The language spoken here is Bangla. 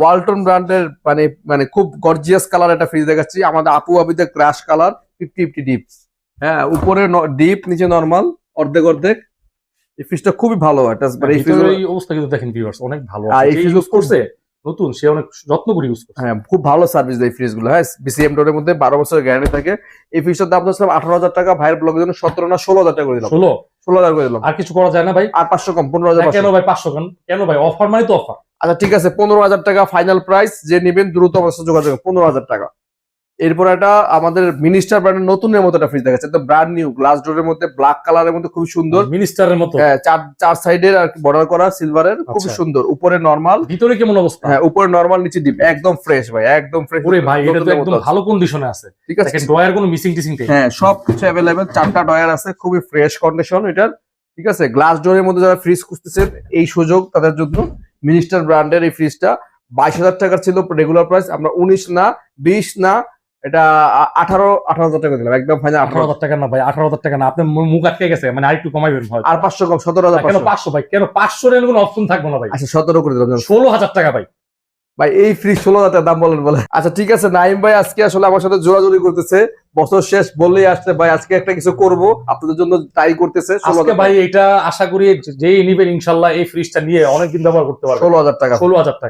ওয়ালটন ব্র্যান্ডের মানে মানে খুব গর্জিয়াস কালার একটা ফ্রিজ দেখাচ্ছি। আমাদের আপু আবিদের ক্র্যাশ কালার 50-50 ডিপ। হ্যাঁ, উপরে ডিপ, নিচে নরমাল, অর্ধেক অর্ধেক। এই ফ্রিজটা খুবই ভালো একটা, মানে এই ফ্রিজের এই অবস্থা কিন্তু দেখেন ভিউয়ার্স অনেক ভালো আর আছে। এই যে ফ্রিজ ইউজ করছে নতুন সে অনেক যত্ন করে ইউজ করছে। হ্যাঁ, খুব ভালো সার্ভিস দেয় এই ফ্রিজ গুলো। হ্যাঁ, বিসিএম ডোর মধ্যে 12 বছরের গ্যারান্টি থাকে। এই ফ্রিজটার দাম ধরছিলাম 18,000 টাকা, ভাইয়ের ব্লগের জন্য 17 না 16,000 টাকা করে দিলাম। 16,000 করে দিলাম। আর কিছু করা যায় না ভাই? আর 500 কম, 15,000। কেন ভাই 500 কেন ভাই? অফার মানে তো অফার। আচ্ছা ঠিক আছে, 15,000 টাকা ফাইনাল প্রাইস। যে নেবেন দ্রুত আমার সাথে যোগাযোগ, 15,000 টাকা। এরপর একটা আমাদের মিনিস্টার ব্র্যান্ডের নতুনের মতো একটা ফ্রিজ দেখাচ্ছে, একদম ব্র্যান্ড নিউ, গ্লাস ডোরের মধ্যে, ব্ল্যাক কালারের মধ্যে, খুব সুন্দর। মিনিস্টারের মতো, হ্যাঁ, চার সাইডের আর বর্ডার করা সিলভারের, খুব সুন্দর। উপরে নরমাল, ভিতরে কেমন অবস্থা? হ্যাঁ, উপরে নরমাল, নিচে ডিপ, একদম ফ্রেশ ভাই, একদম ফ্রেশ। ওরে ভাই, এটা তো একদম ভালো কন্ডিশনে আছে। ঠিক আছে, ড্রয়ার কোনো মিসিং টিসিং নেই। হ্যাঁ, সবকিছু अवेलेबल। 4টা ড্রয়ার আছে, খুবই ফ্রেশ কন্ডিশন এটার। ঠিক আছে, গ্লাস ডোরের মধ্যে যারা ফ্রিজ খুঁজতেছেন এই সুযোগ তাদের জন্য। মিনিস্টার ব্র্যান্ডের এই ফ্রিজটা 22,000 টাকা ছিল রেগুলার প্রাইস, আমরা 19 না 20 না, এটা 18,000 টাকা দিলাম একদম ফাইনাল। 18,000 টাকা না ভাই, 18,000 টাকা না, আপনার মুখ আটকে গেছে, মানে আরেকটু কমাইবেন ভাই। আর 500 কম, 17,000। কেন 500 ভাই? কেন 500 এর কোনো অপশন থাকবে না ভাই? আচ্ছা 17 করে দিলাম। 16,000 টাকা ভাই। ভাই এই ফ্রিজ 16,000 টাকা দাম বলেন বলে। আচ্ছা ঠিক আছে, নাইম ভাই আজকে আসলে আমার সাথে জোরাজোরি করতেছে, বছর শেষ বললেই আসছে ভাই আজকে একটা কিছু করব আপনাদের জন্য, তাই করতেছে। আজকে ভাই এটা আশা করি যেই নিবেন ইনশাআল্লাহ এই ফ্রিজটা নিয়ে অনেকদিন ব্যবহার করতে পারবেন। 16,000 টাকা। 16,000 টাকা।